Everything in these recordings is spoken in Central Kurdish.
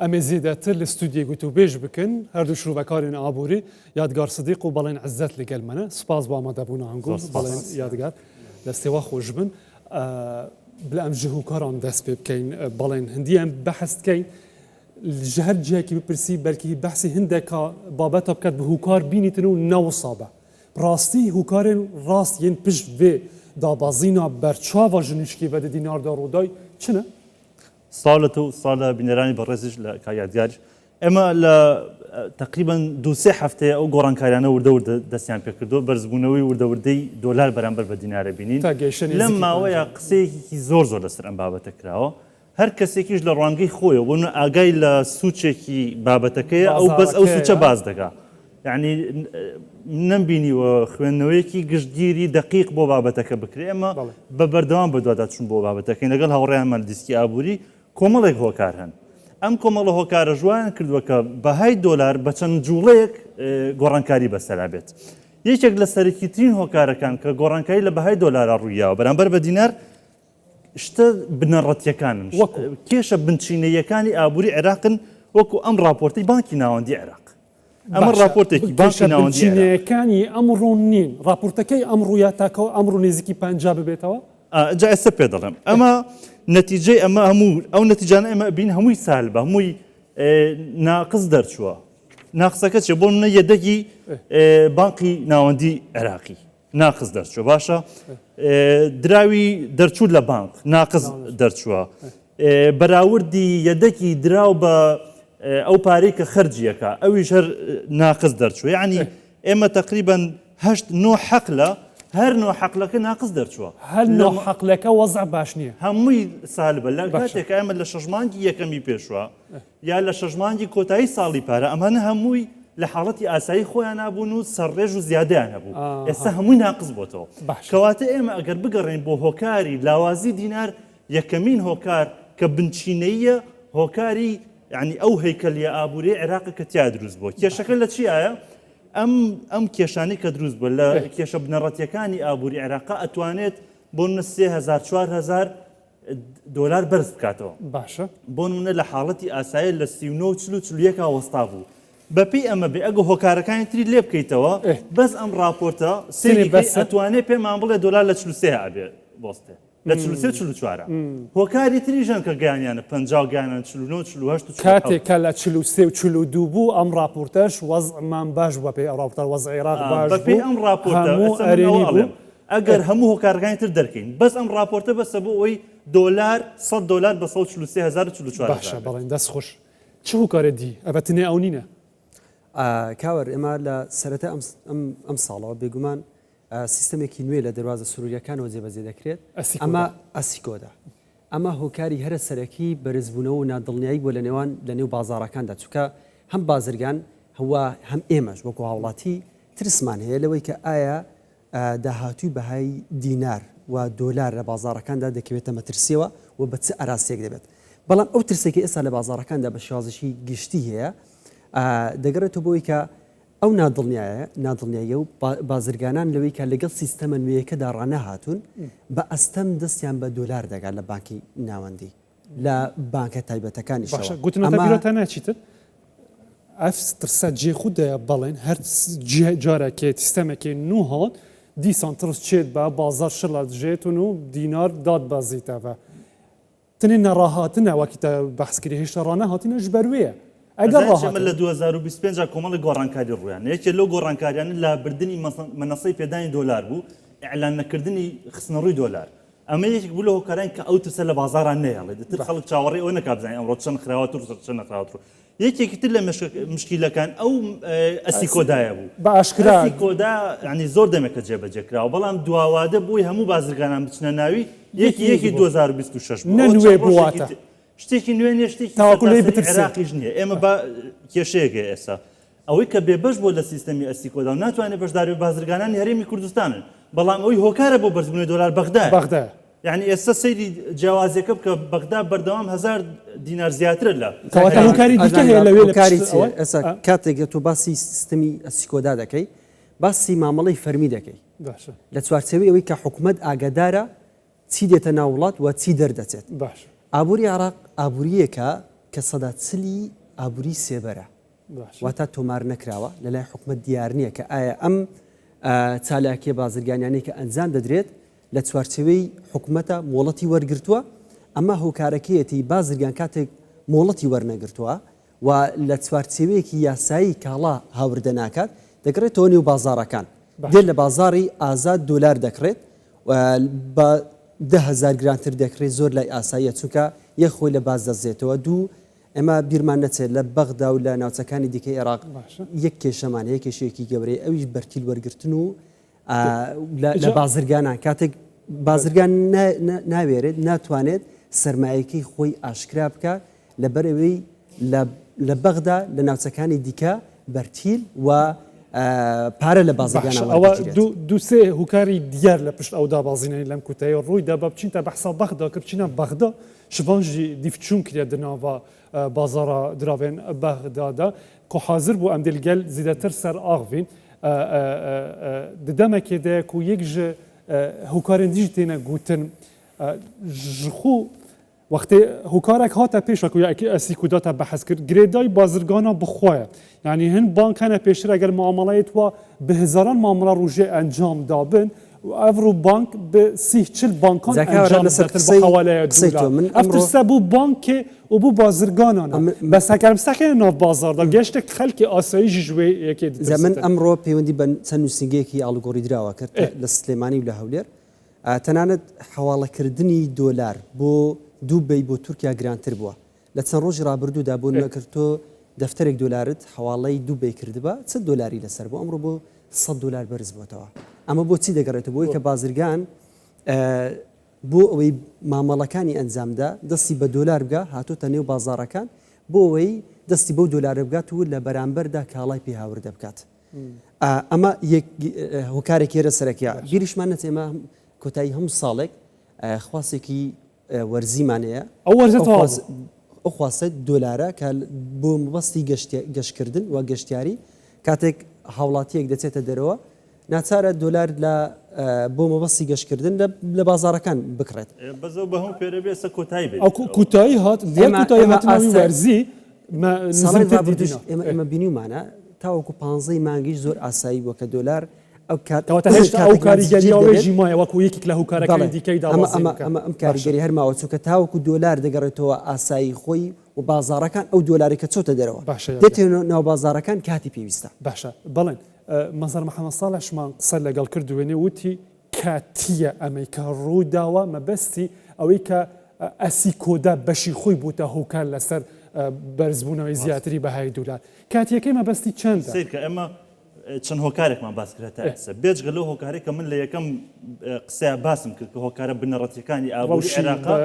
ئەمێ زیاتر لە ستودیە گوتوبێژ بکەن هەردوو شروبەکارێن ئابووری یادگار سدیق و بەڵێن عزت لەگەل منە سپاس بۆ ئامادەبوون هەنگوو بەڵێن یادگار دەستێوا خۆش بن بلە ئەم ji هوکاران دەست پێ بکەین بەڵێن هەندیان بەحث بکەین ji her cihekî bipirسî belkî behsî hindeka babeta biket bi hûkar bînîtin û newisa be. Rastî hûkarên rast yên pişt vê dabazîna berçava ji nûşkî ve di dînar da roday çi ne? صالة وصالة بنيراني برزج لكاياديار اما لا تقريبا دو سه هفته او گوران كاريانه ورده دستيان پكردو برزبونوي ورده دولار برابر بدينار بينين لما ويا قسي زور لسر ام بابته كراو هر کسی کیش لرانگی خویه ونو آگای لسوچه کی بابتکه او بس او سوچه باز دکا يعني نبيني وخوانوي كي قشديري دقيق بو بابتك بكري اما ببردوان بدوادات شون بو بابتك نقل هوريها مال ديسكي ابوري كومالك هو كارهن ام كومال هو كار جوان كردوكا بهاي دولار بچن جوليك گورانكاري بسلابت يشك لسركيتين هو كار كان كگورانكاري لبهاي دولار الريا وبرامبر بدينار اشتا بنرتيكان كيش بنتشينيكاني ابوري عراق وكو ام رابورتي بانكي ناوندي عراق اما رابورتي بانكي ناوندي عراق كاني امرو نين رابورتكي امرو ياتاكو امرو نزيكي بنجاب بيتوا جاي سبيدلم اما نتيجه اما همو او نتيجه اما بين همو سالبه همو ناقص درشوا ناقصك بون يدكي بانكي ناوندي عراقي ناقص درشوا باشا دراوي درچو لبانك ناقص درچوا براوردي يدكي دراو با او باريك خرجيكا او يشر ناقص درچوا يعني اما تقريبا هشت نوع حقله هر نوع حقلك ناقص درچوا هل نوع حقلك وضع باشنيه همي سالبه لا كاتك اما لشجمانجي يكمي بيشوا يا لشجمانجي كوتاي صالي بارا اما همي لحالتي اساي خويا ابونو سرج وزياده انا ابو اسا همي ناقص بوتو كواتي اما اگر بقرين بو هوكاري لاوازي دينار يكمين هوكار كبنشينيه هوكاري يعني او هيكل يا ابوري عراق كتيادروز بو كي شكل شي ايا ام كيشاني كدروز ولا كيش بنرتيكاني ابوري عراق اتوانيت بون 3000 4000 دولار برز بكاتو باشا بون من لحالتي اساي لسيونو تشلويكا وسطابو بپی اما به اگه هوکارکانی تری لیب کیتوا بس ام راپورتا سری اتوانه پی مامبل دلار لچلوسه عبی باسته لچلوسه چلو چوارا هوکاری تری جن که گانیان 50 گانیان چلو نو چلو هشت کاتی کلا چلوسه چلو دوبو ام راپورتاش وضع من باش و پی راپورتا وضع عراق باش بپی ام راپورتا اسم اگر همو هوکارکانی تر درکین بس ام راپورتا بس بو وی دلار 100 دلار بس 30000 چلو چوارا باشه بلند دست خوش چه هوکار دی ابتنی اونینه کاور ئێمە لە سەرەتا ئەم ساڵەوە بێگومان سیستەمێکی نوێ لە دەواازە سروریەکانەوە جێبەجێ دەکرێت ئەمە ئەسیکۆدا ئەمە هۆکاری هەرە سەرەکی بەرزبوونەوە و نادڵنیایی بۆ لە نێو بازاڕەکاندا چووکە هەم بازرگان هەوا هەم ئێمەش وەکو هاوڵاتی ترسمان هەیە لەوەی کە ئایا داهاتووی بەهای دینار و دۆلار لە بازاڕەکاندا دەکەوێتە مەترسیەوە و بە چ ئەراسێک دەبێت بەڵام ئەو ترسێکی ئێستا لە بازاڕەکاندا بە شازشی گشتی هەیە دەگەڕێتەوە بۆی کە ئەو نادڵنیایە و بازرگانان لەوەی کە لەگەڵ سیستەمە نوێیەکەدا ڕانەهاتوون بە ئەستەم دەستیان بە دۆلار دەگات لە بانکی ناوەندی لە بانکە تایبەتەکانی باشە گوتنەتەبیرەتە ناچیتر ئەف ترسە جێ خوددایە بەڵێن هەر جارێکێت سیستەمێکی نو هات دیسان ترس چێت بە بازار شڵە دژێتون و دینار داد بازیتەوە تنێ نەڕاهاتنە وەکیتە بەحسکری هێشتا ڕانەهاتینە ژ بەروەیە ئەگەر لە 2025 کۆمەڵی گۆڕانکاری ڕویان یەکێ لەو گۆڕانکاریانە لا بردننی مەنەسەی پێدانی دۆلار بوو ئیعلان نەکردنی خستنەڕووی دۆلار ئەمە یەکێک بوو لە هۆکاران کە ئەو ترسە لە بازاران نەیەڵێ دەتر خەڵک چاوەڕێ ئەوە نەکابزانین ئەمڕۆ چەند خراوەتر چەند نەخراوەتر یەکێکی تر لە مشکیلەکان ئەو ئەسیکۆدایە بوو بە ئاشکرا ئەسیکۆدا یعنی زۆر دەمێکە جێبەجێکراوە بەڵام دواوادە بووی هەموو بازرگانان بچنە ناوی یەکی 2026 نەنوێ بواتە شتێکی نوێ نیە شتێکی عراقیش نییە ئێمە بە کێشەیەکە ئێستا ئەوەی کە بێبەش بۆ لە سیستەمی ئەسیکۆدا و ناتوانێت بەشداری بازرگانانی هەرێمی کوردستانن بەڵام ئەوی هۆکارە بۆ بەرزبوونی دۆلار بەغدا یعنی ئێستا سەیری جیاوازیەکە بکە بەغدا بەردەوام 1000 دینار زیاترە لە هۆکاری دیکە هەیە لەوێ ئێستا کاتێک تۆ باسی سیستەمی ئەسیکۆدا دەکەی باسی مامەڵەی فەرمی دەکەی لە چوارچێوەی ئەوەی کە حکوومەت ئاگادارە چی دێتە ناو وڵات و چی دەردەچێت باش ئابووری عراق ئابووریەکە کە سەدا چلی ئابووری سێبەرە واتە تۆمار نەکراوە لەلای حکومت دیار نییە کە ئایا ئەم چالاکیە بازرگانیانەی کە ئەنجام دەدرێت لە چوارچێوەی حکومەتە مۆڵەتی وەرگرتووە ئەمە هۆکارەکەیەتی بازرگان کاتێک مۆڵەتی وەرنەگرتووە و لە چوارچێوەیەکی یاسایی کاڵا هاوردە ناکات دەکرێتەوە نێو بازارەکان دێت لە بازاری ئازاد دۆلار دەکرێت بە 10,000 گرانتر دەکرێت زۆر لای ئاساییە چونکە یەک خۆی لە باز دەزێتەوە دوو ئەمە بیرمان نەچێت لە بەغدا و لە ناوچەکانی دیکەی عێراق یەک کێشەمان هەیە کێشەیەکی گەورەی ئەویش بەرتیل وەرگرتن و لە بازرگانان کاتێک بازرگان ناوێرێت ناتوانێت سەرمایەکەی خۆی ئاشکرا بکە لەبەرەوەی لە بەغدا لە ناوچەکانی دیکە بەرتیل و پارە لە بازرگانەوە دووسێ هوکاری دیار لە پشت ئەودا بازینەی لەم کوتەیە ڕوویدا بە بچینتە بەحسا بەغدا کە بچینە بەغدا شبانژی دیفچوون کرێ دناوە بازارە دراوێن بەغدادا کۆ حاضر بوو ئەم دلگەل زیدەتر سەر ئاغڤین ددەمەکێدەیەک و یەک ژ هوکارên dijî têne gotin ji xwe wextê hokarek hate pêş ku esî ku data behez kir girêdayî bazirgana bixwe ye yanî hin bank hene pêştir eger muamelayê wa bi hizaran mamela rojê encam dabin ev ro bank bi sîh çil bankan encam hewaleya ev tirse bû bankê û bû bazirganan bes hekermstekê nav bazarda geştek xelkê asayî ji ji wê yekê زەمن ئەمڕۆ پەیوەندی بە چەند نووسنگەیەکی ئاڵگۆڕی دراوە کرد لە سلێمانی و لە هەولێر تەنانەت حواڵەکردنی دۆلار بۆ دووبەی بۆ تورکیا گرانتر بووە لە چەند ڕۆژی ڕابردوودا بۆ نەکردۆ دەفتەرێک دۆلارت حواڵەی دووبەی کردبە چ دۆلاری لەسەر بۆ ئەمڕۆ بۆ 100 دلار بەرز بۆتەوە ئەمە بۆ چی دەگەڕێتەوە بۆی کە بازرگان بۆ ئەوەی مامەڵەکانی ئەنجامدا دەستی بە دۆلار بگە هاتوتە نێو بازارەکان بۆ ئەوەی دەستی بەو دۆلارە بگات و لە بەرامبەردا کاڵای پێ هاوردە بکات ئەمە هۆکارێکی هێرە سەرەکیە بیریشمان نەچێ ئێمە کۆتایی هەموو ساڵێک خواسێکی وەرزیمانەیە ئەو خواستە دۆلارە کە بۆ مەبەستی گەشتکردن و گەشتیاری کاتێک هاوڵاتیەک دەچێتە دەرەوە ناچارە دۆلار بۆ مەبەستی گەشتکردن لە بازارەکان بکڕێت بەزەو بە هەموو پێرە بێسە کۆتایی بێت کوتایی هات هاتنەوەی وەرزی ئێمە بینیمانە تاوەکو 15 مانگیش زۆر ئاسایی وەکە دۆلار ئەو کاریگەریەوەژی مایە وەکو یەکێک لە هوکارەکانی دیکەیدا ئەم کاریگەری هەرماوە چووکە تاوەکو دۆلار دەگەڕێتەوە ئاسایی خۆی و بازارەکان ئەو دۆلاری کە چۆتە دەرەوە دێتێنەوە ناو بازارەکان کاتی پێویستە باشە بەڵێن مەزار محەممەد ساڵحمان قسە لەگەڵ کردوێنێ وتی کاتیە ئەمریکا ڕووداوە مەبەستی ئەوەی کە ئەسی کۆدا بەشی خۆی بووتە هوکار لەسەر بەرزبوونەوەی زیاتری بەهای دولار کاتیەکەی مەبەستی چەندە ئەمە چەند هۆکارێکمان باس کرێتە ئەسە بێجگە لەو هۆکارێکە من لە یەکەم قسەیە باسم کرد کە هۆکارە بنەڕەتیەکانی ئابووری عێراقا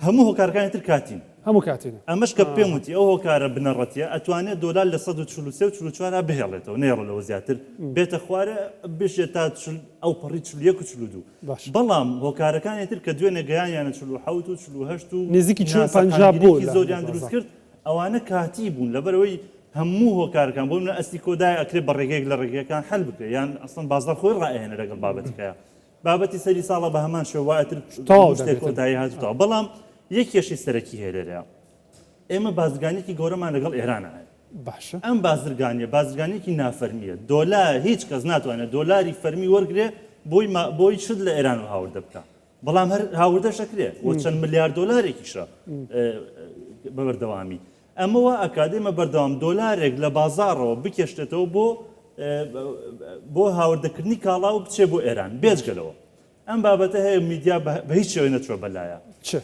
هەموو هۆکارەکانی تر کاتین هەموو کاتینە ئەمەش کە پێم وتی ئەو هۆکارە بنەڕەتیە ئەتوانێت دۆلار لە 144 بهێڵێتەوە نێڕۆلەوە زیاتر بێتە خوارە بشێت تا ئەو پەڕی 41 بەڵام هۆکارەکانی تر کە دوێنێ گەیانیانە 47 و 48 و نزیکی 50 بوو زۆریان دروست کرد ئەوانە کاتی بوون لەبەرەوەی هەموو هۆکارەکان بۆ منە ئەستی کۆدای ئەکرێ بە ڕێگەیەک لە ڕێگەکان هەل بکرێت یان ئەسڵن بازار خۆی ڕائێنە لەگەڵ بابەتەکەیە بابەتی سەری ساڵە بە هەمان شێواتر شتێک کۆتایی هاتووە بەڵام یەک کێشی سەرەکی هێرەیە ئێمە بازرگانێکی گەورەمان لەگەڵ ئێرانە باشە ئەم بازرگانیەکی نافەرمیە دۆلار هیچ کەس ناتوانێت دۆلاری فەرمی وەرگێ بۆی شت لە ئێران و هاوردە بکە بەڵام هەر هاوردە شەکرێ و چەند ملیار دۆلارێکیشە بەبەردەوامی ئەمەوە ئەکادێمە بەردەوام دۆلارێک لە بازارەوە بکێشتێتەوە بۆ هاوردەکردنی کاڵا و بچێ بۆ ئێران بێجگەلەوە ئەم بابەتە هەیە میدیا بە هیچ شێوەیە نەچوە بەلایە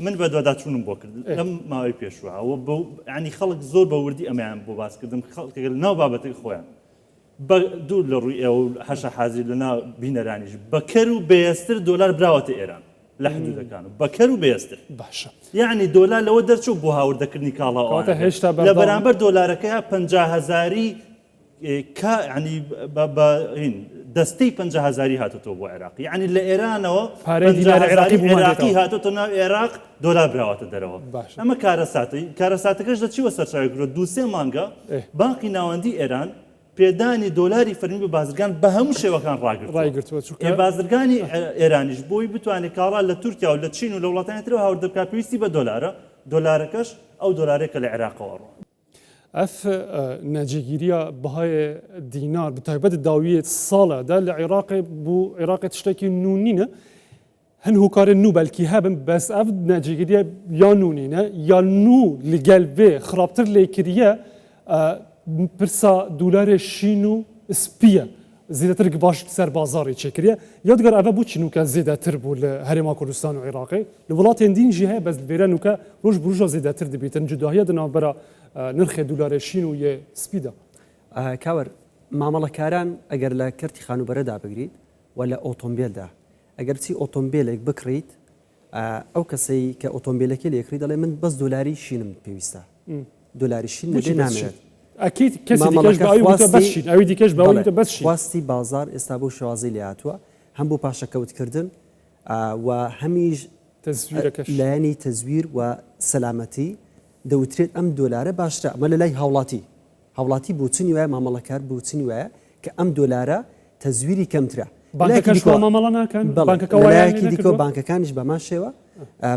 من بە دوواداچوونم بۆ کرد لەم ماوەی پێشوە ینی خەڵک زۆر بە وردی ئەمەیان بۆ باسکردم خەڵکێک ناو بابەتێک خۆیان دوور لە ڕووی ئێوە هەشە حازیر لە ناو بینەرانیش بەکەر و بێستر دۆلار براوەتە ئێران لە حدودەکان و بەکەر و بێستر باشە یعنی دۆلار لەوە دەرچوو بۆ هاوردەکردنی کاڵاوە لە بەرامبەر دۆلارەکەی 50,000 ینی دەستەی 50,000 هاتوتەوە بۆ عێراقی ینی لە ئێرانەوە عێراقی هاتوتە ناو عێراق دۆلار براوەتە دەرەوە ئەمە کارەساتەکەش دەچیوە سەرچاوی دو سێ مانگە بانقی ناوەندی ئێران پێدانی دۆلاری فەرمی بە بازرگان بە هەموو شێوەکان ڕاگرتووە بازرگانی ئێرانیش بۆی بتوانێت کاڵا لە تورکیا و لە چین و لە وڵاتانی ترەوە هاوردە بکات پێویستی بە دۆلارەکەش ئەو دۆلارێکە لە عێراقەوە ڕۆ اف ناجيريا بهاي دينار بتايبات الداوية الصالة ده العراق بو عراق تشتكي نونينا هن هو كار النو بلكي هابن بس اف ناجيريا يا نونينا يا نو لقلبي خرابتر ليكريا برسا دولار شينو سبيا زيادة ترك باش سر بازاري تشكريا يادقر افا بو شنو كان زيادة تربو لهرما كردستان وعراقي الولاتين دين جهه بس الفيران وكا روج بروجا زيادة تر دبيتن جدوهية دنا برا نرخ دولار شینو یه سپیدا کاور مامەڵەکاران ئەگەر لە کەرتی خانوبەرەدا بگریت و لە ئۆتۆمبیلدا ئەگەر چی ئۆتۆمبیلێک بکڕیت ئەو کەسەی کە ئۆتۆمبیلەکە لێکری دەڵێ من بەس دۆلاری شینم پێویستە دۆلاری شین لەبێ نامێت ئەکید کەسی دیکەش باوی بەس شین ئەوی دیکەش باوی بەس شین خواستی بازار ئێستا بۆ شێوازەی لێ هاتووە هەم بۆ پاشەکەوتکردن و هەمیش لایەنی تەزویر و سەلامەتی دەوترێت ئەم دۆلارە باشترە ئەمە لە لای هاوڵاتی بۆچنی وایە مامەڵەکار بۆچنی وایە کە ئەم دۆلارە تەزویری کەمترە لایەکی دیکە بانکەکانیش بەمان شێوە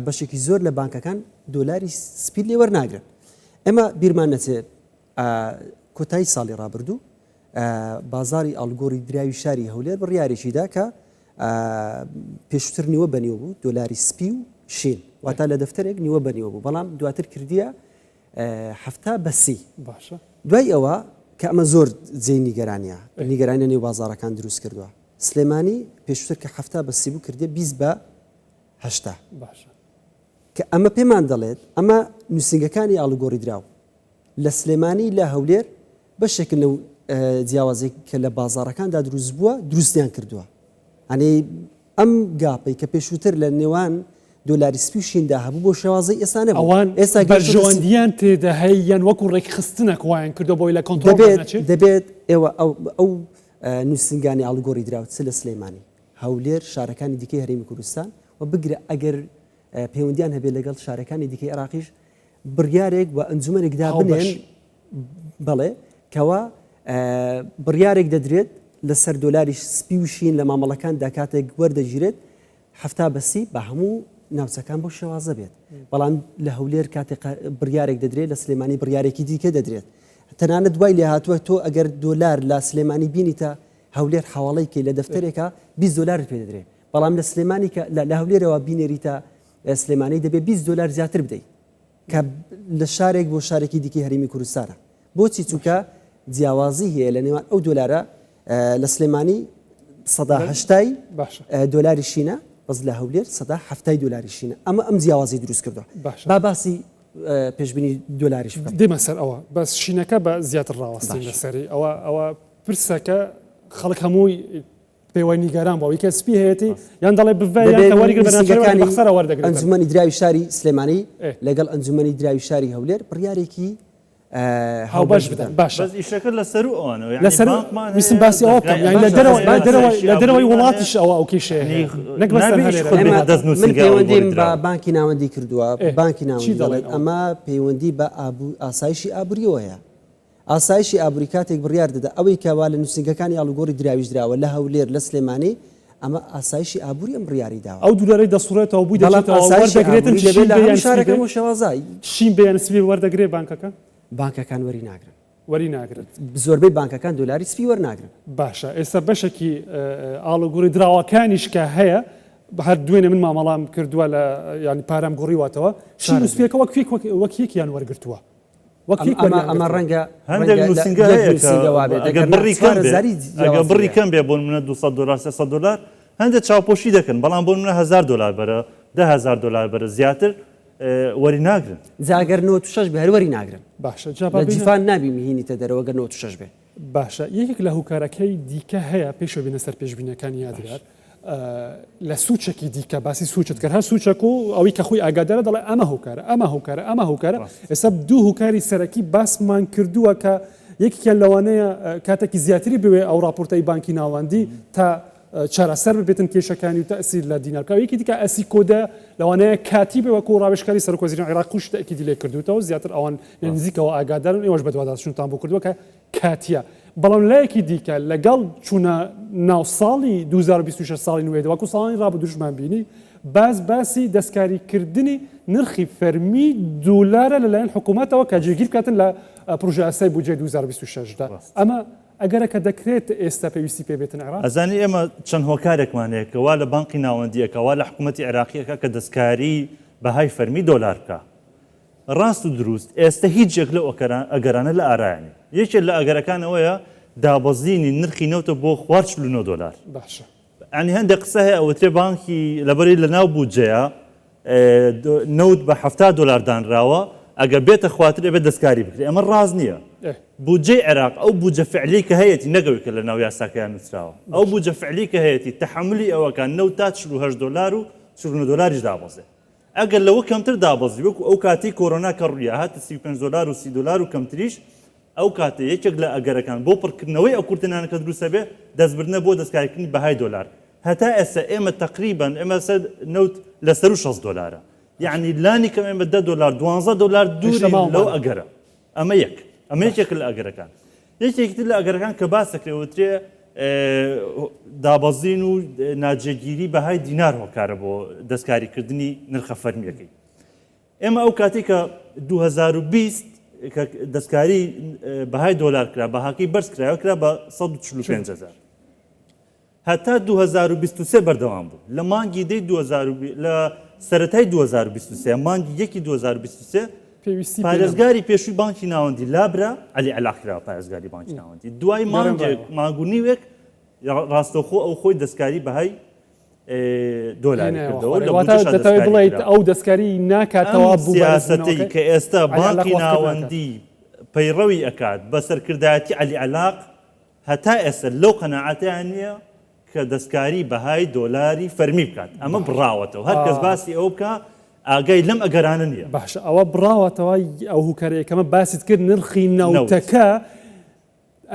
بەشێکی زۆر لە بانکەکان دۆلاری سپید لێ وەرناگرن ئێمە بیرمان نەچێت کۆتایی ساڵی ڕابردوو بازاری ئەڵگۆری دراوی شاری هەولێر بڕیارێکیدا کە پێشتر نیوە بەنیوە بوو دۆلاری سپی و شین واتە لە دەفتەرێک نیوە بەنیوە بوو بەڵام دواتر کردیە هەفتا بەسی دوای ئەوە کە ئەمە زۆر جێی نیگەرانیە نیگەرانە نێو بازارەکان دروست کردووە سلێمانی پێشتر کە هەفتا بەسی بوو کردێ 20 بە هەشتا کە ئەمە پێمان دەڵێت ئەمە نووسنگەکانی ئاڵوگۆڕی دراو لە سلێمانی لە هەولێر بەشێکن لەو جیاوازێک کە لە بازارەکاندا دروست بووە دروستیان کردووە ئەنێ ئەم گاپەی کە پێشووتر لە نێوان دۆلاری سپی و شیندا هەبوو بۆ شێوازەی ئێستا نەبوو ئەوان ئێستا بەرژەوەندیان تێدا هەیەن وەکو ڕێک خستنەک وایان کردو بۆی لە کۆنتڕۆڵ دەبێت ئێوە ئەو نووسنگانی ئاڵوگۆڕی دراوت چ لە سلێمانی هەولێر شارەکانی دیکەی هەرێمی کوردستان و بگرە ئەگەر پەیوەندیان هەبێت لەگەڵ شارەکانی دیکەی عێراقیش بڕیارێک و ئەنجومەنێکدا بنێن بەڵێ کەوا بڕیارێک دەدرێت لەسەر دۆلاری سپی و شین لە مامەڵەکاندا کاتێک وەردەگیرێت هەفتا بەسی بە هەموو ناوچەکان بۆ شێوازە بێت بەڵام لە هەولێر کاتێک بڕیارێک دەدرێت لە سلێمانی بڕیارێکی دیکە دەدرێت تەنانەت دوای لێ هاتووە تۆ ئەگەر دۆلار لە سلێمانی بینیتە هەولێر حواڵەیەکی لە دەفتەرێکە 20 دلار پێ دەدرێت بەڵام لە سلێمانی کە لە هەولێرەوە بینێریتە سلێمانی دەبێت 20 دلار زیاتر بدەیت کە لە شارێک بۆ شارێکی دیکەی هەرێمی کوردستانە بۆچی چووکە جیاوازی هەیە لە نێوان ئەو دۆلارە لە سلێمانی سەدا هەشتای دۆلاری شینە بەس لە هەولێر سەدا هەفتای دۆلاری شینە ئەمە ئەم جیاوازی دروست کردووە با باسی پێشبینی دۆلاریش دێمە سەر ئەوە بەس شینەکە بە زیاتر ڕاوەستین لەسەری ئەوە پرسەکە خەڵک هەمووی پێوە نیگەران بەوەی کە سپی هەیەی یان دەڵێ بڤەرەوەرەگەر وەردەگرێت ئەنجومەنی دراوی شاری سلێمانی لەگەڵ ئەنجومەنی دراوی شاری هەولێر بڕیارێکی هاوبەش بدەن باش ئیشەکە لەسەر ئەوانەوە لەسەر ویسم باسی ئەوە بکەم یان لە دەرەوەی وڵاتیش ئەوە ئەو کێشەیە نەک من پەیوەندیم بە بانکی ناوەندی کردووە بانکی ناوەندی دەڵێت ئەمە پەیوەندی بە ئاسایشی ئابووریەوەیە ئاسایشی ئابووری کاتێک بڕیار دەدا ئەوەی کەوا لە نووسنگەکانی ئاڵوگۆڕی دراویش درراوە لە هەولێر لە سلێمانی ئەمە ئاسایشی ئابووری ئەم بڕیاری داوە ئەو دولارەی دەسوڕێتەوە بووی دەگرێتن شارەکە و شێوازای شین بەیان سپی وەردەگرێت بانکەکە بانکەکان وەریناگرن وەریناگرێت زۆربەی بانکەکان دۆلاری سپی وەرناگرن باشە ئێستا بەشێکی ئاڵوگۆڕی دراوەکانیش کە هەیە هەر دوێنێ من مامەڵام کردووە لە ینی پارەم گۆڕیواتەوە شین و سپیەکە وەک یەکیان وەرگرتووە ئەمە ڕەنگە هەندێک نووسنگە ئەگە بڕی کەم بێ بۆ منە 200 دلار 300 دلار هەندێک چاوپۆشی دەکەن بەڵام بۆ منە 1000 دلار بەرە 10,000 دلار بەرە زیاتر وەری ناگرن جاگەر 96 بە هەروەری ناگرن باشە لە جیفان نابی میهینیتە دەرەوە گەر 96 بێ باشە یەکێک لە هوکارەکەی دیکە هەیە پێشەوە بینە سەر پێشبینەکانی یادگار لە سوچێکی دیکە باسی سوچت کرد هەر سوچەک و ئەوەی کە خۆی ئاگادارە دەڵێ ئەمە هوکارە ئێستا دوو هوکاری سەرەکی باسمان کردووە کە یەکێکیان لەوانەیە کاتێکی زیاتری بوێ ئەو راپۆرتەی بانکی ناوەندی تا چارەسەر ببێتن کێشەکانی و تەسیر لە دینارکە یەکی دیکە ئەسی کۆدە لەوانەیە کاتی بێ وەکو ڕاوێژکاری سەرۆکوەزیری عێراق خوش تەکیدی لێ کردوتەوە زیاتر ئەوان نزیکەوە ئاگادارن ئێوەش بەدواداچوونتان بۆ کردووە کە کاتیە بەڵام لایەکی دیکە لەگەڵ چوونە ناو ساڵی 2026 ساڵی نوێ وەکو ساڵی ڕابردووشمان بینی باز باسی دەستکاریکردنی نرخی فەرمی دولارە لەلایەن حکوومەتەوە کە جێگیر بکاتن لە پروژە ئاسای بودجێ 2026دا ئەمە ئەگەرەکە دەکرێت ئێستا پێویستی پێ بێتن عێراق ئەزانی ئێمە چەند هۆکارێکمان هەیە کە وا لە بانقی ناوەندیەکە وا لە حکوومەتی عێراقیەکە کە دەستکاری بەهای فەرمی دۆلار بکە ڕاست و دروست ئێستا هیچ جێک لە ئەگەرانە لە ئارایانی یەکێک لە ئەگەرەکانەوەیە دابەزینی نرخی نەوتە بۆ $49 باشە ینی هەندێک قسە هەیە ئەوەترێ بانکی لەبەری لە ناو بودجەیە نەوت بە $70 دانراوە ئەگەر بێتە خواتر ئەبێت دەستکاری بکرێت ئەمە ڕاز نییە بودجەی عێراق ئەو بودجە فعلی کە هەیەی نەگەوی کە لە ناو یاساکەیان نووسراوە ئەو بودجە فعلی کە هەیەی تەحملی ئەوەکان نەوت تا $48 و $49 دابەزێ ئەگەر لەوە کەمتر دابەزی وەکو ئەو کاتی کۆرۆنا کە ڕوویە هاتە $35 و $30 و کەمتریش ئەو کاتە یەکێک لە ئەگەرەکان بۆ پڕکردنەوەی ئەو کورتانە کە دروستە بێ دەستبردنە بۆ دەستکاریکردنی بەهای دۆلار هەتا ئێستا ئێمە تقریبا ئێمە نەوت لەسەر $60 یعنی لانی کەم ئێمە $10 $12 دووری لەو ئەگەرە ئەمە یەکێک لە ئەگەرەکان یەکێکتر لە ئەگەرەکان کە باس دەکرێتوترێ دابەزین و ناجێگیری بەهای دینار هۆکارە بۆ دەستکاریکردنی نرخە فەرمیەکەی ئێمە ئەو کاتی کە 2020 کە دەستکاری بەهای دۆلار کرا بەهاکەی بەرز کرایەوە کرا بە 145,000 هەتا 2023 بەردەوام بوو لە مانگی دەی لە سەرەتای 2023 مانگی 2023 پارێزگاری پێشووی بانکی ناوەندی لابرا علی علاقرا پارێزگاری بانکی ناوەندی دوای مانگونیوێک ڕاستەوخۆ ئەو خۆی دەستکاری بەهای دۆلاری کردەوە دەتەوێت بڵێیت ئەو دەستکاری ناکاتەوە سیاسەتی کە ئێستا بانکی ناوەندی پەیڕەوی ئەکات بە سەرکردایەتی علی علاق هەتا ئێستا لەو قەناعەتیان نییە کە دەستکاری بەهای دۆلاری فەرمی بکات ئەمە بڕاوەتەوە هەر کەس باسی ئەو بکە ئاگای لەم ئەگەرانە نییە باشە ئەوە بڕاوەتەوە ئەو هوکارەیەکەمە باست کرد نرخی نەوتەکە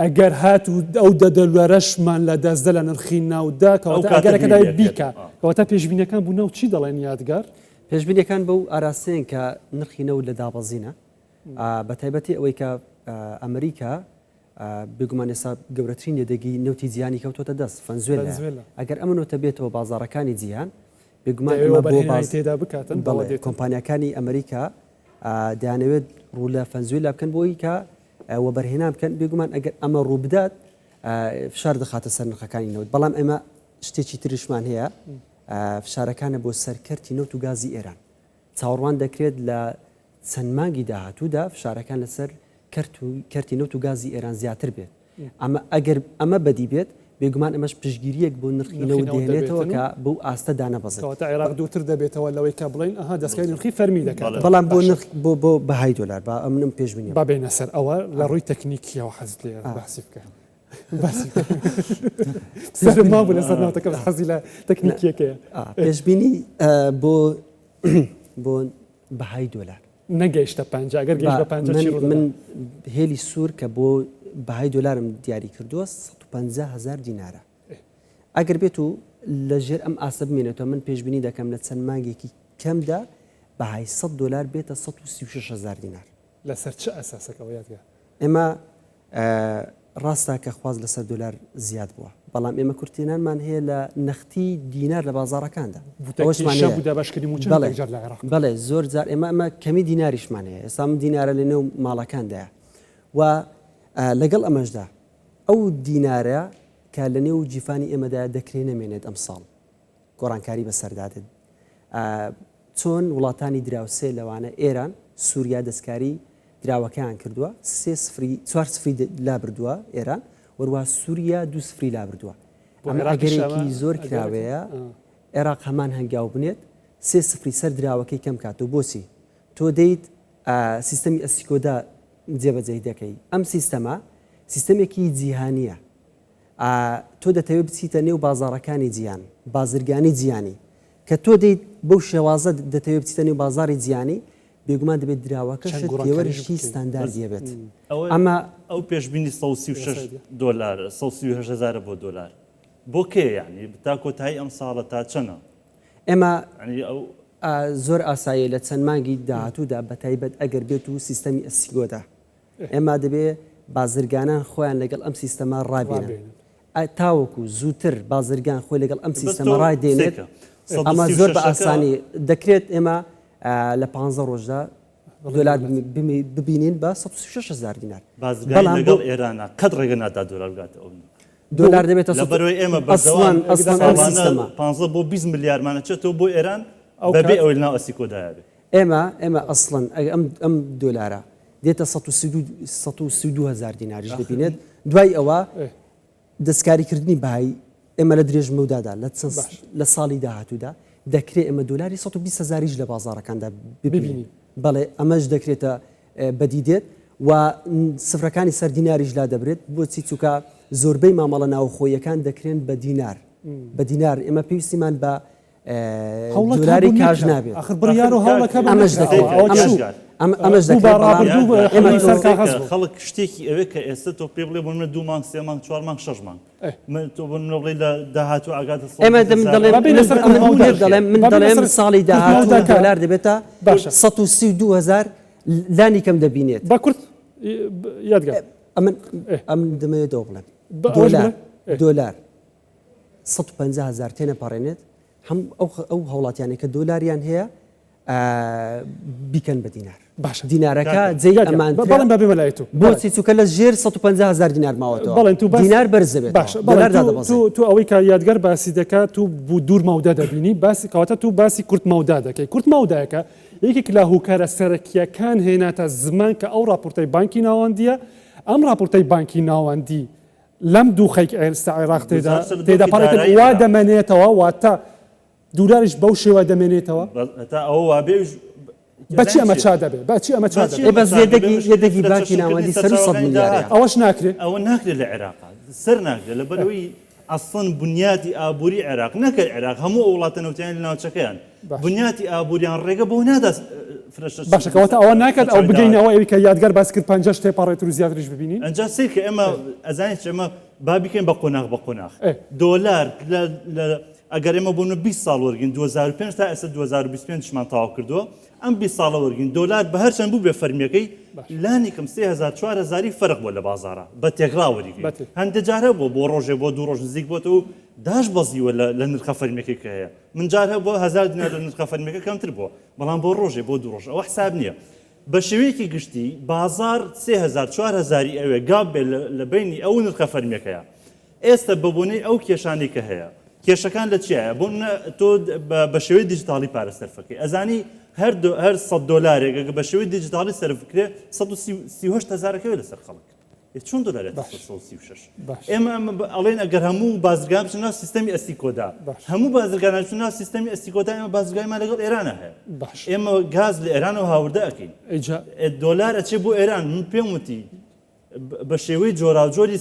ئەگەر هات و ئەو $10 لە دەستدە لە نرخی ناودا کەواتە ئەگەرەکە داوێت بیکە کەواتە پێشبینەکان بوو ناو چی دەڵێن یادگار پێشبینەکان بەو ئاراستەیەن کە نرخی نەوت لە دابەزینە بە تایبەتی ئەوەی کە ئەمریکا بگومان ئێستا گەورەترین لێدەگی نەوتی جیهانی کەوتۆتە دەست ڤەنزوێلا ئەگەر ئەمە نەوتە بێتەوە بازاڕەکانی جیهان بگومان ئەمە بۆ تێدا بکاتن کۆمپانیەکانی ئەمریکا دەیانەوێت ڕوو لە ڤەنزوێلا بکەن بۆی کە وە بەرهێنان بکەن بێگومان ئەگەر ئەمە ڕوو بدات فشار دەخاتە سەر نرخەکانی نەوت بەڵام ئێمە شتێکی تریشمان هەیە فشارەکانە بۆ سەرکەرتی نەوت و گازی ئێران چاوەڕوان دەکرێت لە چەند مانگی داهاتوودا فشارەکان لەسەر کەرتی نەوت و گازی ئێران زیاتر بێت ئەمە ئەگەر ئەمە بەدی بێت بێگومان ئەمەش پشگیریەک بۆ نرخی نەوت دێنێتەوە کە بەو ئاستە دانەبەزێت عێراق دووتر دەبێتەوە لەوەی کە بڵین ئەها دەستکاری نرخی فەرمی دەکات بەڵام بۆ بەهای دۆلار با ئەمنم پێشبینی با بێنە سەر ئەوە لە ڕووی تەکنیکیەوە حەزت لێ باسی بکەم سەر ما بوو لەسەر ناوتەکە حەزی لە تەکنیکیەکەیە پێشبینی بۆ بەهای دۆلار نەگەیشتە 50 ئەگەر گەیشت بە 50 من هێلی سوور کە بۆ بەهای دۆلارم دیاری کردووە 150,000 دینارە ئەگەر بێت و لەژێر ئەم ئاسە بمێنێتەوە من پێشبینی دەکەم لە چەند مانگێکی کەمدا بەهای $100 بێتە 136,000 دینار لەسەر چه ئەساسەکەەوە یادگار ئێمە ڕاستە کە خواز لەسەر دۆلار زیاد بووە بەڵام ئێمە کورتێنانمان هەیە لە نەختی دینار لە بازاڕەکاندا بەڵێ زۆر جار ئێمە کەمی دیناریشمان هەیە ئێستا من دینارە لە نێو ماڵەکاندایە و لەگەڵ ئەمەشدا ئەو دینارە کە لە نێو جیفانی ئێمەدا دەکرێ نەمێنێت ئەم ساڵ گۆڕانکاری بەسەردادت چۆن وڵاتانی دراوسێ لەوانە ئێران سووریا دەستکاری دراوەکەیان کردووە 4 لا بردووە ئێران وەروە سووریا 2 لا بردووە ئەگەرێکی زۆر کراوەیە عێراق هەمان هەنگاو بنێت 3 سەر دراوەکەی کەم کات و بۆچی تۆ دەیت سیستەمی ئەسیکۆدا جێبەجێ دەکەی ئەم سیستەمێکی جیهانیە تۆ دەتەوێت بچیتە نێو بازاڕەکانی جیان بازرگانی جیانی کە تۆ دەیت بەو شێوازە دەتەوێت بچیتە نێو بازاری جیانی بێگومان دەبێت دراوەکە تێوەرشی ستانداردیە بێت ئەمە ئەو پێشبینی $136,000 بۆ دۆلار بۆ کێ یعنی تا کۆتایی ئەم ساڵە تا چەنە ئێمە زۆر ئاساییە لە چەند مانگی داهاتوودا بە تایبەت ئەگەر بێت و سیستەمی ئەسیگۆدا ئێمە دەبێت بازرگانان خۆیان لەگەڵ ئەم سیستەما ڕابێنن تاوەکو زووتر بازرگان خۆی لەگەڵ ئەم سیستەمە ڕای دێنێت ئەمە زۆر بە ئاسانی دەکرێت ئێمە لە 15 ڕۆژدا دلار ببینین بە 16,000 دینار بازرگای لەگەڵ ئێرانە قەت ڕێگە نادا دۆلار بگاتە ئەو دلار دەبێتە لەبەرەوەی ئێمە بەردەوام 15 بۆ 20 میلیاردمانە چێتەوە بۆ ئێران بەبێ ئەوەی لەناو ئەسیکۆدایە بێت ئێمە ئەسڵەن ئەم دۆلارە دێتە 132,000 دیناریش دەبینێت دوای ئەوە دەستکاریکردنی باهایی ئێمە لە درێژمەودادا لە ساڵی داهاتوودا دەکرێت ئێمە دۆلاری 120,000ریش لە بازارەکاندا ببینین بەڵێ ئەمەش دەکرێتە بەدیدێت و سفرەکانی سەر دیناریش لا دەبرێت بۆچی چووکە زۆربەی مامەڵە ناوخۆیەکان دەکرێن بە دینار بە دینار ئێمە پێویستیمان بە دلاری کاژ نابێت ئەمەش خەڵک شتێکی ئەوێ کە ئێستا تۆ پێ بڵێ بۆ 2 مانگ 3 مانگ 4 مانگ 6 مانگ تۆ بڵێ لە داهاتوو ئاگاتە ئێمە دەڵێم ساڵی داهاتوو دلار دەبێتە 132,000 لانی کەم دەبینێت بە کورت یادگار ئەم دەمەوێتەوە بڵێم دۆلار 150,000 تێنەپەڕێنێت هەم ئەو هەوڵاتیانێک کە دۆلاریان هەیە بیکەن بە دینار باش دینارەکە جێ ئەمان بەڵێن بەبێ مەلایەت بۆچی چووکە لە ژێر 150,000 دینار ماوەتەوە دینار بەرز دەبێت تو ئەوەی کە یادگەر باسی دەکات تو بوو دوور ماودا دەبینی باسی کەواتە تو باسی کورت ماودا دەکەی کورت ماودایەکە یەکێک لە هوکارە سەرەکیەکان هێناتە زمان کە ئەو راپۆرتەی بانکی ناوەندیە ئەم راپۆرتەی بانکی ناوەندی لەم دوو خەیک ئێستا عێراق تێدا پارێتن وا دەمەنێتەوە واتە دولارش بەو شێوە دەمێنێتەوە بەچی ئەمە چا دەبێت بەچی ئەمە چا دەبێت بەس یەدەگی بانکی ناوەندی 100 میلیارد ئەوەش ناکرێت ئەوە ناکرێت لە عێراق سەر ناکرێت لەبەرەوەی ئەسڵن بنیاتی ئابووری عێراق نەکرد عێراق هەموو وڵاتە نەوتیان لە ناوچەکەیان بنیاتی ئابووریان ڕێگە بۆ نادا باشەکەواتە ئەوە ناکات ئەو بگەینەوە ئەوی کە یادگار باس کرد 50 شتێ پاڕێت و زیاتریش ببینین ئەنجا سێ کە ئێمە ئەزانێت ئەمە با بکەین بە قۆناغ بە قۆناغ دۆلار ئەگەر ئێمە بوون 20 ساڵ وەرگین 2005 تا ئێستا 2025مان تاوا کردووە ئەم 20 ساڵە وەرگین دۆلار بە هەرچەند بوو بێ فەرمیەکەی لانی کەم 3,000-4,000 فەرق بۆ لە بازارە بە تێکرا وەریگری هەندێک جارە بۆ ڕۆژێ بۆ 2 ڕۆژ نزیک بۆتەوە و داش بەزیوە لە نرخە فەرمیەکەی کە هەیە من جارە بۆ 1000 دینار لە نرخە فەرمیەکە کەمتر بووە بەڵام بۆ ڕۆژێ بۆ 2 ڕۆژ ئەوە حساب نییە بە شێوەیەکی گشتی بازار 3,000-4,000 ئەوێ گاب بێ لە بینی ئەو نرخە فەرمیەکەیە ئێستا بەبوونەی ئەو کێشانەی کە هەیە کێشەکان لە چیایە بۆ تۆ بە شێوەی دیجیتاڵی پارە سەرفەکەی ئەزانی هەر 100 دلارێک بە شێوەی دیجیتاڵی سەرفکرێ 138,000ەکەوێ لەسەر خەڵک چۆن دلارێت 136 ئێمە ئەڵێن ئەگەر هەموو بازرگان بچن ناو سیستەمی ئەستیکۆدا هەموو بازرگانان بچن ناو سیستەمی ئەستیکۆدا ئێمە بازرگایمان لەگەڵ ئێرانە هەیە ئێمە گاز لە ئێرانەوە هاوردە ئەکەین دۆلار ئەچێ بۆ ئێران من پێم وتی بە شێوەی جۆراوجۆری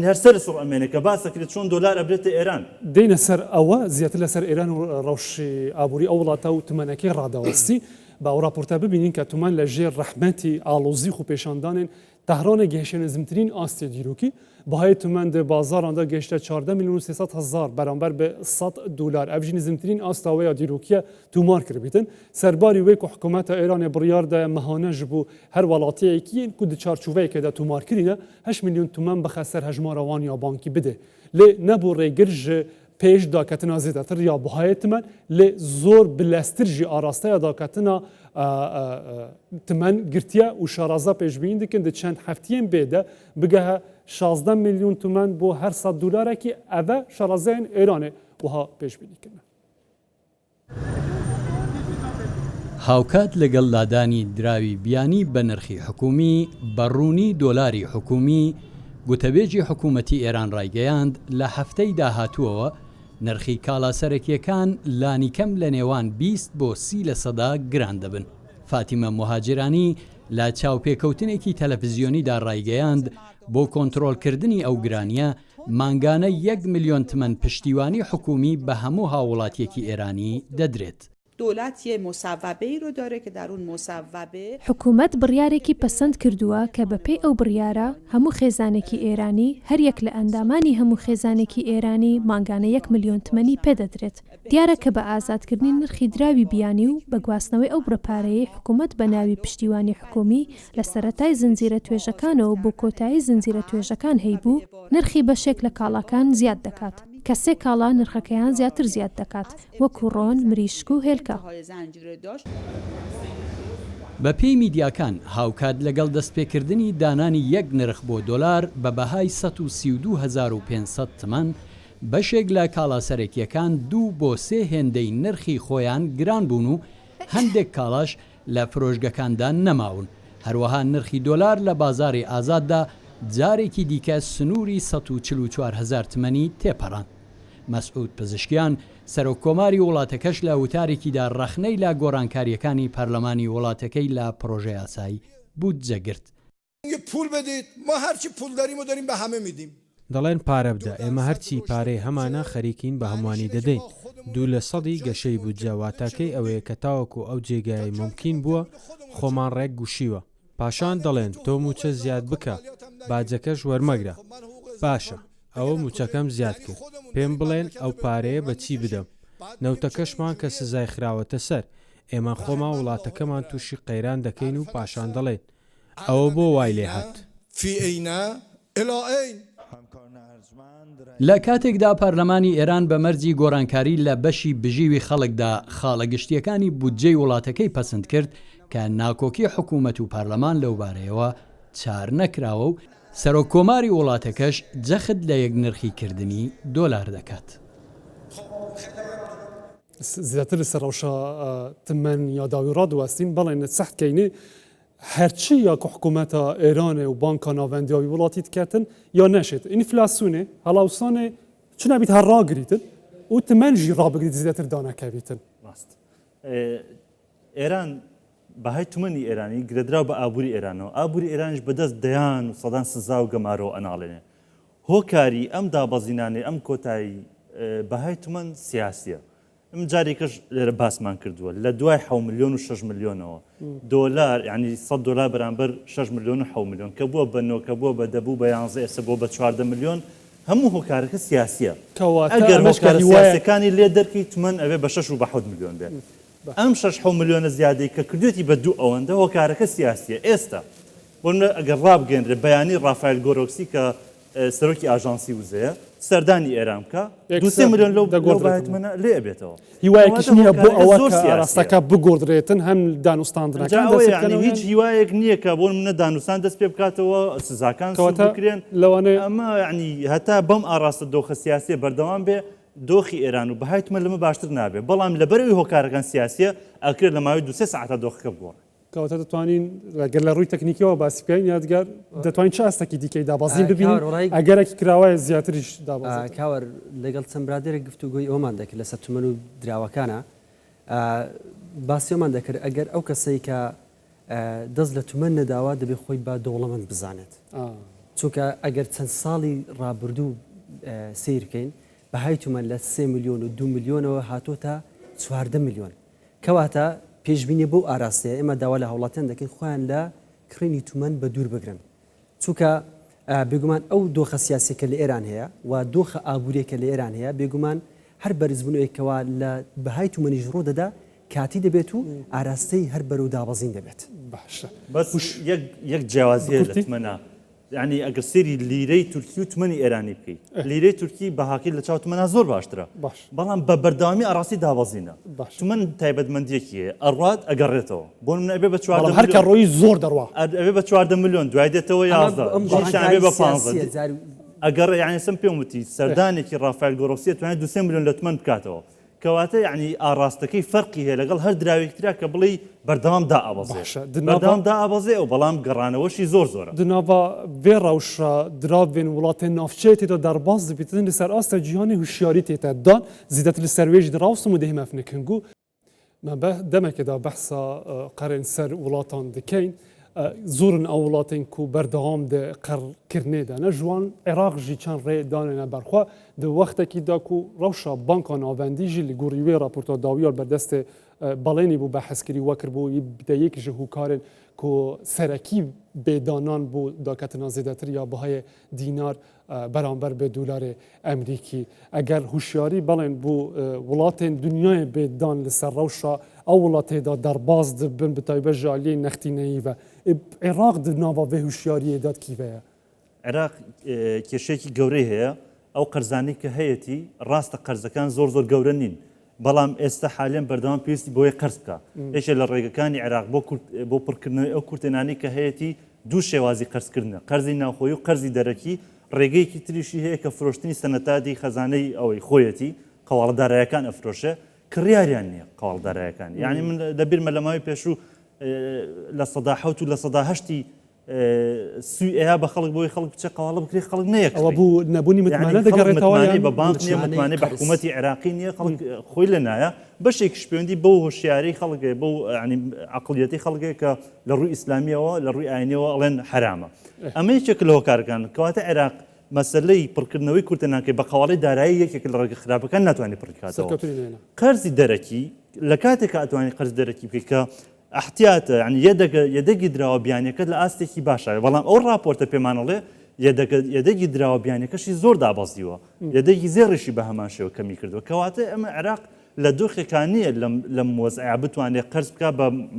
هەر سەر سوڕ ئەمێنە کە باسەکرێت چۆن دۆلار ئەبرێتە ئێران دێنە سەر ئەوە زیاتر لەسەر ئێران و ڕەوشی ئابووری ئەو وڵاتە و تمەنەکەی ڕادەوەستی با ئەو راپۆرتە ببینین کە تومان لە ژێر ڕەحمەتی ئالۆزی و پێشاندانên تهران گەیشتە نزمترین ئاستێ دیرۆکی بەهای تومان دە بازاراندا گەیشتە 14,300,000 بەرامبەر بە 100 دلار ئەڤژی نزمترین ئاستاوەیە دیرۆکیە تومار کردبیتن سەرباری وێک و حکوومەتە ئێرانێ بڕیاردە مەهانە ji بۆ هەر وڵاتەیەکی کو چارچوبەیەکەدا تومارکردینە 8 میلیۆن تومان بەخە سەر هەژمارەوان یا بانکی بدە لێ نەبوو ڕێگر ji پێش داکەتنا زێدەتر یا بەهای تمەن لێ زۆر بلەستر ژی ئاراستەیە داکەتنا تمەن گرتیە و شارازە پێشبین دکن دە چەند هەفتیان بێدە بگەهە 16 میلیۆن تومان بۆ هەر 100 دلارێکی ئەvە شارازەیان ئێرانێ وها پێشبینیکردن. هاوکات لەگەڵ لادانی دراوی بیانی بە نرخی حکومی بەڕوونی دۆلاری حکومی گوتەبێژی حکوومەتی ئێران ڕایگەیاند لە هەفتەی داهاتووەوە نرخی کاڵاسەرەکیەکان لانیکەم لە نێوان 20 بۆ 30% گران دەبن. فاتیمە مهاجرانی لە چاوپێکەوتنێکی تەلەڤیزیۆنیدا ڕایگەیاند بۆ کۆنتڕۆلکردنی ئەو گرانیە مانگانە 1 میلیۆن تمەن پشتیوانی حکومی بە هەموو هاوڵاتیەکی ئێرانی دەدرێت. دولت یه مصوبه‌ای رو داره که در اون مصوبه حکومت بڕیارێکی پەسەند کردووە کە بەپێی ئەو بڕیارە هەموو خێزانێکی ئێرانی هەریەک لە ئەندامانی هەموو خێزانێکی ئێرانی مانگانە 1 میلیۆن تمەنی پێدەدرێت. دیارە کە بە ئازادکردنی نرخی دراوی بیانی و بە گواستنەوەی ئەو بڕپارەیە حکومت بە ناوی پشتیوانی حکومی لە سەرەتای زنجیرە توێژەکانەوە بۆ کۆتایی زنجیرە توێژەکان هەیبوو نرخی بەشێک لە کاڵاکان زیاد دەکات. کە سێ کاڵا نرخەکەیان زیاتر زیاد دەکات وەکو ڕۆن، مریشک و هێلکە. بە پێی میدیاکان هاوکات لەگەڵ دەستپێکردنی دانانی یەک نرخ بۆ دۆلار بە بەهای 132,500 تمەن بەشێک لە کاڵاسەرەکیەکان 2 بۆ 3 هێندەی نرخی خۆیان گران بوون و هەندێک کاڵاش لە فرۆشگەکاندا نەماون. هەروەها نرخی دۆلار لە بازاری ئازاددا جارێکی دیکە سنووری 144,000 تمەنی تێپەڕان. مەسعود پزیشکیان سەرۆکۆماری وڵاتەکەش لە وتارێکیدا ڕەخنەی لە گۆڕانکاریەکانی پەرلەمانی وڵاتەکەی لە پرۆژه یاسایی بودجەگرت. پول بدید ما هرچی پول داریم و داریم به همه میدیم. دەڵێن پارە بدە ئێمە هەرچی پارەی هەمانە خەریکین بە هەمووانی دەدەین. 2% گەشەی بودجەواتاکەی ئەوەیە کە تاوەکو ئەو جێگای ممکن بووە خۆمان ڕێک گوشیوە. پاشان دەڵێن تۆ موچە زیاد بکە باجەکەش وەرمەگرە. باشە ئەوە موچەکەم زیاد کرد پێم بڵێن ئەو پارەیە بە چی بدەم. نەوتەکەشمان کە سزای خراوەتە سەر ئێمە خۆمان وڵاتەکەمان تووشی قەیران دەکەین و پاشان دەڵێن ئەوە بۆ وای لێ هات. لە کاتێکدا پەرلەمانی ئێران بە مەرجی گۆڕانکاری لە بەشی بژیوی خەڵکدا خاڵە گشتیەکانی بودجەی وڵاتەکەی پەسەند کرد کە ناکۆکی حکوومەت و پەرلەمان لەوبارەیەوە چار نەکراوە و سەرۆکۆماری وڵاتەکەش جەخت لە یەک نرخی کردنی دۆلار دەکات. زیاتر لەسەر ڕەوشە تمەن یا داوی ڕادوەستین بەڵێن سەحتکەینێ هەرچی یا حکوومەتە ئێرانێ و بانکە ناوەندیاوی وڵاتی دکاتن یا نەشێت ئینفلاسیونێ هەڵاوسانێ چ نەبیت هەر ڕاگریتن و تمەنژی ڕابگریت زیاتر دانەکەویتن. ڕاست ئێران بەهای تومەنی ئێرانی گرێدرا بە ئابووری ئێرانەوە ئابووری ئێرانش بەدەست دەیان و سەدان سزا و گەمارەوە ئەناڵێنێ. هۆکاری ئەم دابەزینانێ ئەم کۆتایی بەهای تومەن سیاسیە. ئەم جارێکەش لێرە باسمان کردووە لە دوای 7 ملیۆن و 6 ملیۆنەوە دۆلار یعنی 100 دلار بەرامبەر 6 ملیۆن و 7 ملیۆن کە بووە بە 9 کە بووە بە دەبوو بە 11 ئێستا بۆ بە 14 ملیۆن هەموو هۆکارەکە سیاسیە. ئەگەر هۆکارە سیاسەکانی لێ دەرکەی تومەن ئەوێ بە 6 و بە 7 ملیۆن بێت. ئەم 6 ملیۆنە زیادەی کە کردوێتی بە دوو ئەوەندە هۆکارەکە سیاسیە. ئێستا بۆ ئەگەر ڕابگەێنرێ بەیانی ڕافایل گۆرۆکسی کە سەرۆکی ئاژانسی وزەیە سەردانی ئێران بکە 2 ملیۆن لەو دەگۆڕێتمەە لێ ئەبێتەوە. هیوایەکیش نییە بۆ ئەوە ڕاستەکە بگۆدرێتن هەم دانوستاندنەکان هیچ هیوایەک نییە کە بۆ منە دانوستان دەست پێ بکاتەوە سزاکان بکرێن لەوانێ ئەمە ینی هەتا بەم ئاراستە دۆخە سیاسی بەردەوام بێ دۆخی ئێران و بەهایتمە لەمە باشتر نابێت بەڵام لەبەرەوەی هۆکارەکان سیاسیە ئەکرێت لە ماوەی 2-3 ساعتە دۆخەکە بگۆڕێت. کەواتە دەتوانین گەر لە ڕووی تەکنیکیەوە باسی بکەین یادگار دەتوانین چه ئاستێکی دیکەی دابازین ببینین ئەگەرێکی کراوایە زیاتریش دابازین. کاوەر لەگەڵ چەند برادێرێک گفتوگۆی ئەومان دەکرد لەسەر تومەن و دراوەکانە باسیۆمان دەکرد ئەگەر ئەو کەسەی کە دەست لە تومەن نەداوە دەبێت خۆی با دەوڵەمەند بزانێت چونکە ئەگەر چەند ساڵی ڕابردوو سیر بکەین بەهای تومەن لە 3 ملیۆن و 2 ملیۆنەوە هاتۆتە 14 ملیۆن کەواتە پێشبینی بۆ ئاراستەیە ئێمە داوا لە هەوڵاتیان دەکەین خۆیان لە کڕینی تومەن بە دوور بگرن چونکە بێگومان ئەو دۆخە سیاسێکە لە ئێران هەیە و دۆخە ئابوووریەکە لە ئێران هەیە بێگومان هەر بەرزبوونەوەیەکەوە لە بەهای تومەنیش ڕۆ دەدا کاتی دەبێت و ئاراستەی هەر بەرەو دابەزین دەبێت. باشە بەس یەک جیاوازیە لە تومەنە یعنی ئەگەر سێری لیرەی تورکی و تومەنی ئێرانی بکەیت لیرەی تورکی بە هاکی لە چاو تومەنە زۆر باشترە بەڵام بە بەردەوامی ئاراستی دابەزینە تومەن تایبەتمەندیەکیە ئەڕات ئەگەڕێتەوە بۆ منە ئەبێ بە 14 هەرکە ڕۆی زۆر دەڕوا ئەبێ بە 14 ملیۆن دوای دێتەوە 11 بە 15 ئەگەر یعنی سم پێم وتی سەردانێکی ڕافایل گۆرۆکسی توانێت 2 ملیۆن لە تومەن بکاتەوە کەواتە یعنی ئاراستەکەی فەرقی هەیە لەگەڵ هەر دراوێکترا کە بڵی بەردەوام دائەبەزێ بەردەوام دائەبەزێ و بەڵام گەڕانەوەشی زۆر زۆرە دناوا vê rewşa diravên welatên navçeyê tê de derbas dibîtin li ser asta cîhanê hişyarî tê te dan zîdet li ser wê jî dirawsim û dihê mefnikin got me demekê da behsa qerên ser welatan dikeyn زۆرن ئەو وڵاتین و بەردەوام قەرکردنێ دەنە ژوان عێراق ژی چەند ڕێ دانێنە بەرخوا di wextekî da ku rewşa banka navendî jî li gorî wê raporta dawiyar berdestê balênî bû behezkirî wekir bû bideyekî ji hûkarên ku serekî bêdanan bû daketina zêdetir ya bihayê dînar beramber bê dolarê Emerîkî eger hûşyarî belên bû welatên dunyayê bêdan li ser rewşa ew welatê da derbaz dibin bi taybet ji aliyê nextîneyî ve عێراق di nava vê hûşyariyê de kîve ye عێراق کێشەیەکی گەورەی هەیە ئەو قەرزانەی کە هەیەی ڕاستە قەرزەکان زۆر گەورە نین بەڵام ئێستا حالیان بەردەوام پێویستی بۆیە قەرز بکە ئێشە لە ڕێگەکانی عێراق بۆ پڕکردنەوەی ئەو کورتێنانی کە هەیەی دوو شێوازی قەرزکردنە قەرزی ناوخۆی و قەرزی دەرەکی ڕێگەیەکی تریشی هەیە کە فرۆشتنی سەنەتادی خەزانەی ئەوەی خۆیەتی قەواڵەدارایەکان ئەفرۆشە کڕیاریان نییە قەواڵدارایەکان یعنی من لەبیرمە لە ماوەی پێشوو لە سەدا حەوت و لە سەدا هەشتی سوی ئەیا بە خەڵک بۆی خەڵک بچە قەواڵە بکرێ خەڵک نەیەک ئەوە بوو نەبوونی متمانە دەگەڕێتەوە بە بانک نییە متمانێ بە حکوومەتی عێراقی نییە خەڵک خۆی لە نایە بەشێکیش پەیوەندی بەو هۆشیارەی خەڵکێ بەو ینی عەقڵیەتی خەڵکێک کە لە ڕووی ئیسلامیەوە لە ڕووی ئاینیەوە ئەڵێن حرامە ئەمە یەکێک لە هۆکارەکان کەواتە عێراق مەسلەی پڕکردنەوەی کورتێنانکە بە قەواڵی دارایی یەکێک لە ڕێگە خراپەکان ناتوانێت پڕکاتەوە قەرزی دەرەکی لە کاتێک ئەتوانێت قەرز دەرەکی بکەیت کە احتیاطە ینی یەدەگی دراوە بیانەکەت لە ئاستێکی باشە بەڵام ئەو راپۆرتە پێمانەڵێ یەدەگی دراوە بیانەکەشی زۆر دابەزیوە یەدەگی زێڕشی بە هەمان شێوە کەمی کردووە کەواتە ئەمە عێراق لە دۆخێکانیە لە مۆزعیا بتوانێت قەرز بکە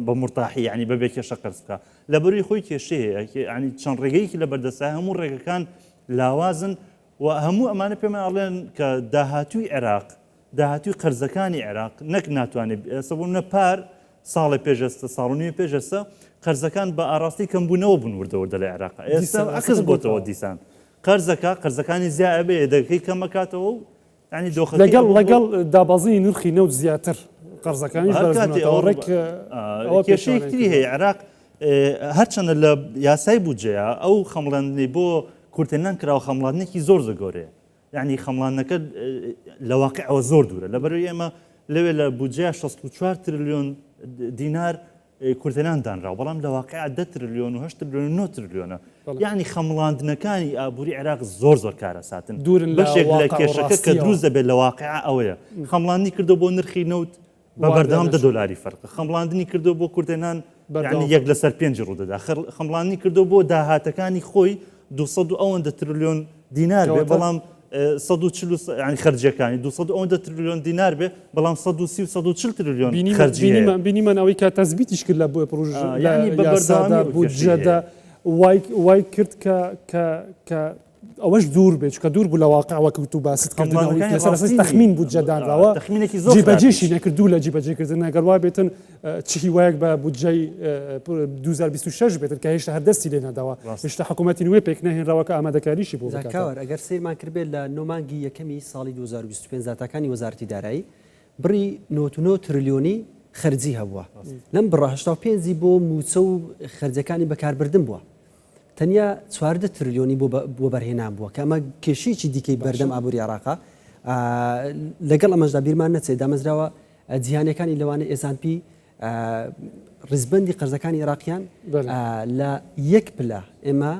بە مرتاحی ینی بەبێ کێشە قەرز بکە لە بەروی خۆی کێشەیە ینی چەند ڕێگەیەکی لە بەردەسای هەموو ڕێگەکان لاوازن و هەموو ئەمانە پێمان ئەڵێن کە داهاتووی عێراق داهاتووی قەرزەکانی عێراق نەک ناتوانێت سەبوونە پار ساڵی پێشەستە ساڵنیوی پێشەستە قەرزەکان بە ئاراستی کەمبوونەوە بوون وردەوردە لە عێراق ئێستا عکس بۆتەوە دیسان قەرزەکانی زیاد بێ دەکەی کەمەکاتەوە و ینی دۆخ لەگەڵ دابازی نرخی نەوت زیاتر قەرزەکانی کێشەیەکتری هەیە عێراق هەرچەندە لە یاسای بودجەیە ئەو خەمڵاندنی بۆ کورتێنان کراوە خەمڵاندنێکی زۆر گەورەیە یعنی خەمڵاندنەکە لە واقعەوە زۆر دوورە لەبەرەوەی ئێمە لەوێ لە بودجەیە 64 تریلیۆن دینار کورتێنان دانراوە بەڵام لە واقعە 10 تریلیۆن و 8 تریلیۆن و 9 تریلیۆنە یعنی خەمڵاندنەکانی ئابووری عێراق زۆر کارە ساتن بەشێک لە کێشەکە کە دروست دەبێت لە واقعە ئەوەیە خەمڵاندنی کردو بۆ نرخی نەوت بە بەردەوام $10 فەرق خەمڵاندنی کردو بۆ کورتێنان ینی 1/5 ڕوودەدا خەمڵاندنی کردو بۆ داهاتەکانی خۆی 200 تریلیۆن دینار بێ بەڵام 140 ینی خەرجەکانی 200 تریلیۆن دینار بێ بەڵام 130 تریلیۆن خەرجی بینیمانەوەی کە تەزبیتیش کرد لە بۆ پرۆژە بودجەدا وای کرد کە ئەوەش دوور بێت کە دوور بوو لە واقع وەکوت و باست کردنەوەی لەسەر تەخمین بودجەدانراوە جێبەجێشی نەکردوو لە جێبەجێکردن ئەگەر بێتن چی وایەک بە بودجەی 2026 بێتن کە هێشتا هەردەستی لێ نەداوە هێشتا حکوومەتی نوێ پێک نەهێنراوە کە ئامادەکاریشی بۆ بکات ئەگەر سیرمان کردبێت لە نۆمانگی یەکەمی ساڵی 2025 زاتەکانی وەزارەتی دارایی بڕی 99 تریلیۆنی خەرجی هەبووە لەم بڕە 85 بۆ موچە و خەرجەکانی بەکاربردن بووە تەنیا 14 تریلیۆنی بۆ بەرهێنان بووە کە ئەمە کێشەیەکی دیکەی بەردەم ئابووری عێراقا لەگەڵ ئەمەشدا بیرمان نەچێت دامەزراوە جیهانەکانی لەوانە S&P ڕزبەندی قەرزەکانی عێراقیان لە 1 پلە ئێمە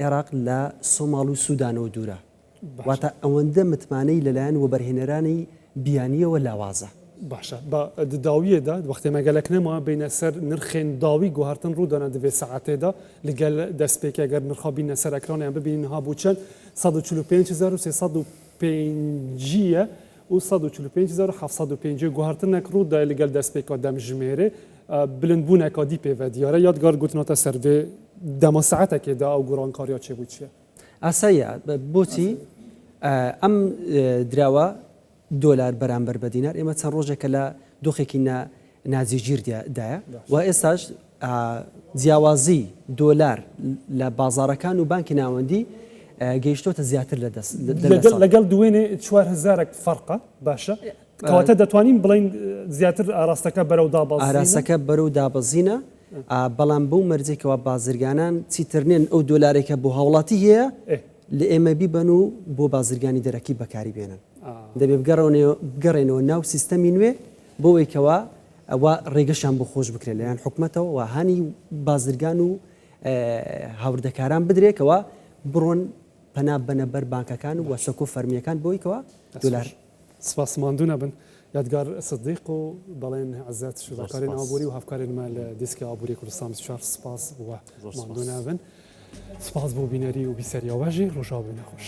عێراق لە سۆماڵ و سوودانەوە دوورە واتە ئەوەندە متمانەی لەلایەن وەبەرهێنەرانی بیانیەوە لاوازە باشە بە داویەدا وەختێ مەگەلک نەما بینە سەر نرخێن داوی گوهارتن ڕوودانە دەبێت سەعاتێدا لەگەل دەستپێکی ئەگەر نرخابینە سەر ئەکرانیان ببینین هابوو چەند 145305 و 145705 گوهارتنێک ڕوودا لەگەل دەستپێکا دەمژمێرێ بلندبوونێکا دی پێوە دیارە یادگار گوتنەوەتە سەرێ دەما سەعاتێکێدا ئەو گۆڕانکاریە چێ بوو چییە؟ ئاسایە بۆچی ئەم دراوە دۆلار بەرامبەر بە دینار ئێمە چەند ڕۆژێکە لە دۆخێکی نازیگیردایە و ئێستاش جیاوازی دۆلار لە بازارەکان و بانکی ناوەندی گەیشتۆتە زیاتر لە دەست لەگەڵ دوێنێ 4000 فەرقە باشە کەواتە دەتوانین بڵین زیاتر ئاراستەکە بەرەو دابەزینە ئاراستەکە بەرەو دابەزینە بەڵام بەو مەرجێکەوە بازرگانان چیترنێن ئەو دۆلارێکە بۆ هاوڵاتی هەیە لە ئێمە بیبەن و بۆ بازرگانی دەرەکی بەکاری بێنن دەبێت بگەڕێنەوە ناو سیستەمی نوێ بۆەوەیکەوە ئەوە ڕێگەشان بۆ خۆش بکرێت لەیان حکومەتەوە و هانی بازرگان و هاوردەکاران بدرێکەوە بڕۆن پەنا بەنەبەر بانکەکان و وەسەکۆ فەرمیەکان بۆیکەوە دۆلار سپاسماندوو نەبن یادگار سدیق و بەڵێن عەزات شوڕەکارین ئابووری و هەفکارێنمە لە دیسکی ئابووری کوردستان 24 سپاس بووە ماندوو نابن سپاس بۆ بینەری و بیسەریاواژی ڕۆژاوی نەخۆش.